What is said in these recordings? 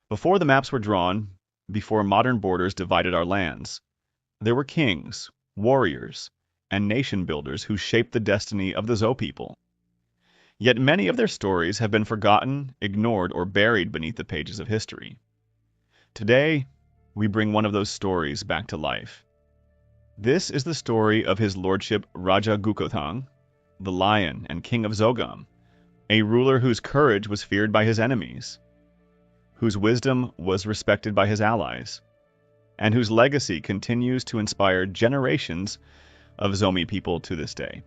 Before the maps were drawn, before modern borders divided our lands, there were kings, warriors, and nation builders who shaped the destiny of the Zo people. Yet many of their stories have been forgotten, ignored, or buried beneath the pages of history. Today, we bring one of those stories back to life. This is the story of His Lordship Raja Goukhothang, the Lion and King of Zogam, a ruler whose courage was feared by his enemies, whose wisdom was respected by his allies, and whose legacy continues to inspire generations of ZOMI people to this day.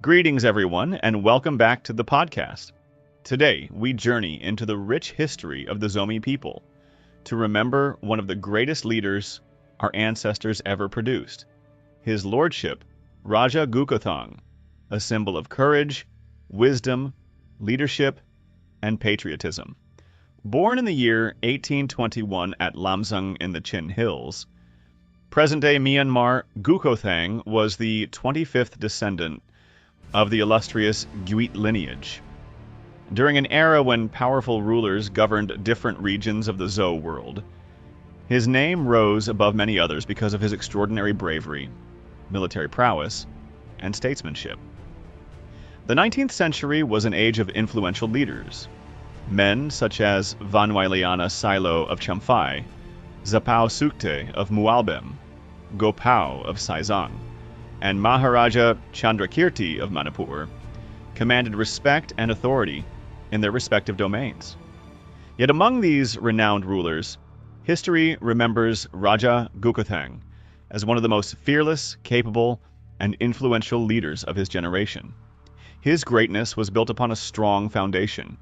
Greetings, everyone, and welcome back to the podcast. Today, we journey into the rich history of the ZOMI people to remember one of the greatest leaders our ancestors ever produced, His Lordship Raja Goukhothang, a symbol of courage, wisdom, leadership, and patriotism. Born in the year 1821 at Lamzang in the Chin Hills, present-day Myanmar, Goukhothang was the 25th descendant of the illustrious Guite lineage. During an era when powerful rulers governed different regions of the Zo world, his name rose above many others because of his extraordinary bravery, military prowess, and statesmanship. The 19th century was an age of influential leaders. Men such as Vanwailiana Silo of Champhai, Zapao Sukte of Mualpi, Gopao of Saizang, and Maharaja Chandrakirti of Manipur commanded respect and authority in their respective domains. Yet among these renowned rulers, history remembers Raja Goukhothang as one of the most fearless, capable, and influential leaders of his generation. His greatness was built upon a strong foundation.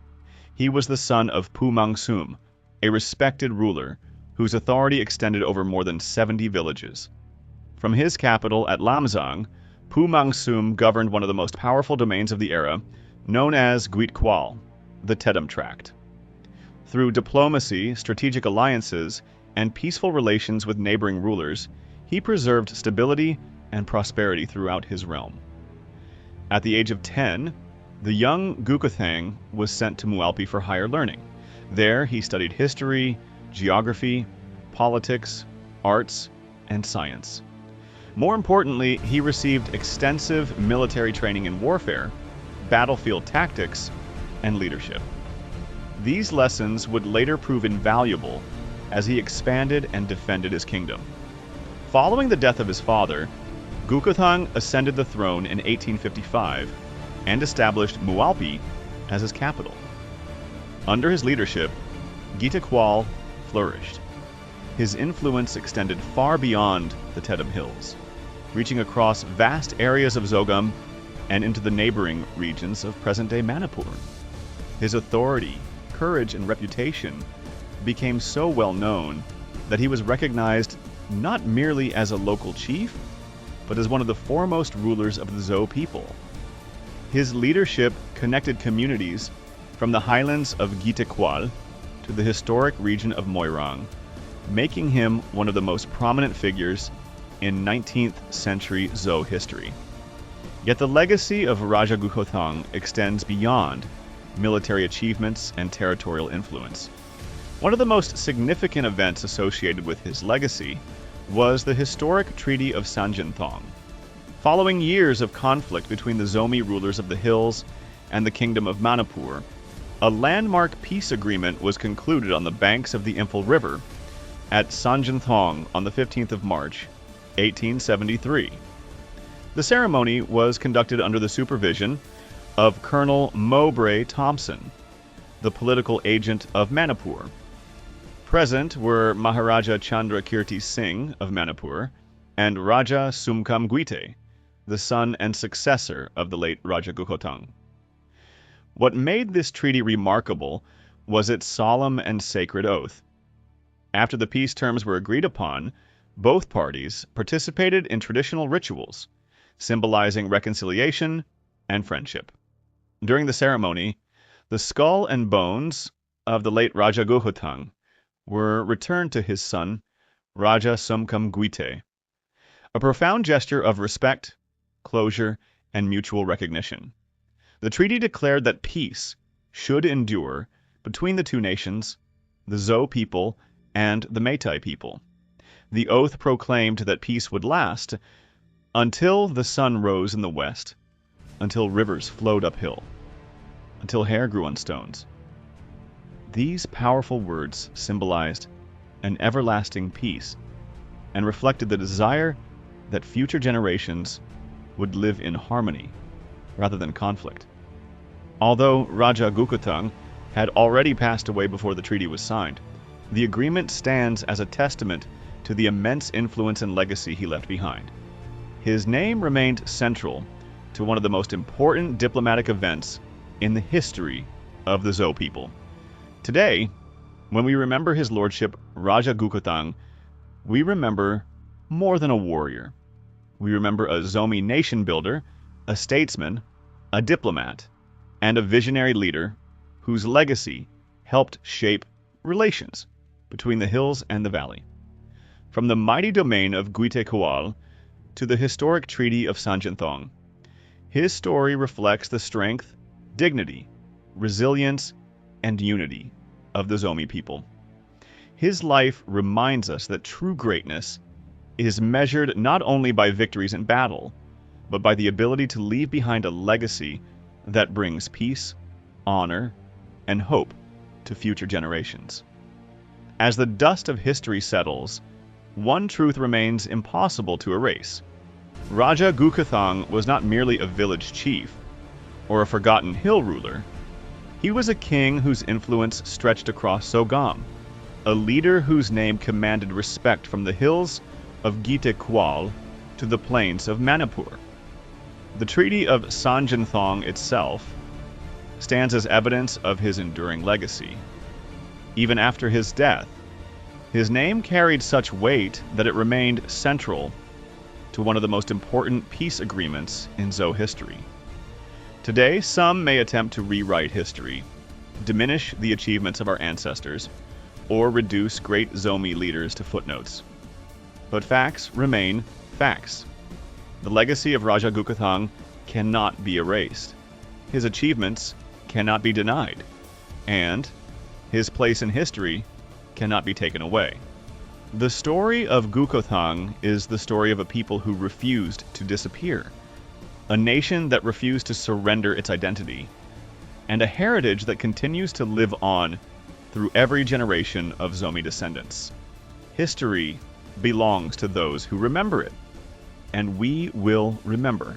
He was the son of Pu Mangsum, a respected ruler whose authority extended over more than 70 villages. From his capital at Lamzang, Pu Mangsum governed one of the most powerful domains of the era, known as Guite Kual, the Tedum Tract. Through diplomacy, strategic alliances, and peaceful relations with neighboring rulers, he preserved stability and prosperity throughout his realm. At the age of 10, the young Goukhothang was sent to Mualpi for higher learning. There he studied history, geography, politics, arts, and science. More importantly, he received extensive military training in warfare, battlefield tactics, and leadership. These lessons would later prove invaluable as he expanded and defended his kingdom. Following the death of his father, Goukhothang ascended the throne in 1855 and established Mualpi as his capital. Under his leadership, Guite Kual flourished. His influence extended far beyond the Tedum Hills, reaching across vast areas of Zogam and into the neighboring regions of present-day Manipur. His authority, courage, and reputation became so well known that he was recognized not merely as a local chief, but as one of the foremost rulers of the Zo people. His leadership connected communities from the highlands of Guite Kual to the historic region of Moirang, making him one of the most prominent figures in 19th century Zo history. Yet the legacy of Raja Goukhothang extends beyond military achievements and territorial influence. One of the most significant events associated with his legacy was the historic Treaty of Sanjenthong. Following years of conflict between the ZOMI rulers of the hills and the Kingdom of Manipur, a landmark peace agreement was concluded on the banks of the Imphal River at Sanjenthong on the 15th of March, 1873. The ceremony was conducted under the supervision of Colonel Mowbray Thompson, the political agent of Manipur. Present were Maharaja Chandrakirti Singh of Manipur and Raja Sumkam Guite, the son and successor of the late Raja Goukhothang. What made this treaty remarkable was its solemn and sacred oath. After the peace terms were agreed upon, both parties participated in traditional rituals, symbolizing reconciliation and friendship. During the ceremony, the skull and bones of the late Raja Goukhothang were returned to his son, Raja Sumkam Guite, a profound gesture of respect, closure, and mutual recognition. The treaty declared that peace should endure between the two nations the Zo people, and the Meitei people. The oath proclaimed that peace would last until the sun rose in the west, until rivers flowed uphill, until hair grew on stones. These powerful words symbolized an everlasting peace and reflected the desire that future generations would live in harmony rather than conflict. Although Raja Goukhothang had already passed away before the treaty was signed, the agreement stands as a testament to the immense influence and legacy he left behind. His name remained central to one of the most important diplomatic events in the history of the Zo people. Today, when we remember his lordship, Raja Goukhothang, we remember more than a warrior. We remember a ZOMI nation builder, a statesman, a diplomat, and a visionary leader whose legacy helped shape relations between the hills and the valley. From the mighty domain of Guite Kual to the historic Treaty of Sanjenthong, his story reflects the strength, dignity, resilience, and unity of the ZOMI people. His life reminds us that true greatness is measured not only by victories in battle, but by the ability to leave behind a legacy that brings peace, honor, and hope to future generations. As the dust of history settles, one truth remains impossible to erase. Raja Goukhothang was not merely a village chief or a forgotten hill ruler. He was a king whose influence stretched across Zogam, a leader whose name commanded respect from the hills of Guite Kual to the plains of Manipur. The Treaty of Sanjenthong itself stands as evidence of his enduring legacy. Even after his death, his name carried such weight that it remained central to one of the most important peace agreements in Zo history. Today, some may attempt to rewrite history, diminish the achievements of our ancestors, or reduce great ZOMI leaders to footnotes. But facts remain facts. The legacy of Raja Goukhothang cannot be erased. His achievements cannot be denied. And his place in history cannot be taken away. The story of Goukhothang is the story of a people who refused to disappear, a nation that refused to surrender its identity, and a heritage that continues to live on through every generation of ZOMI descendants. History belongs to those who remember it, and we will remember.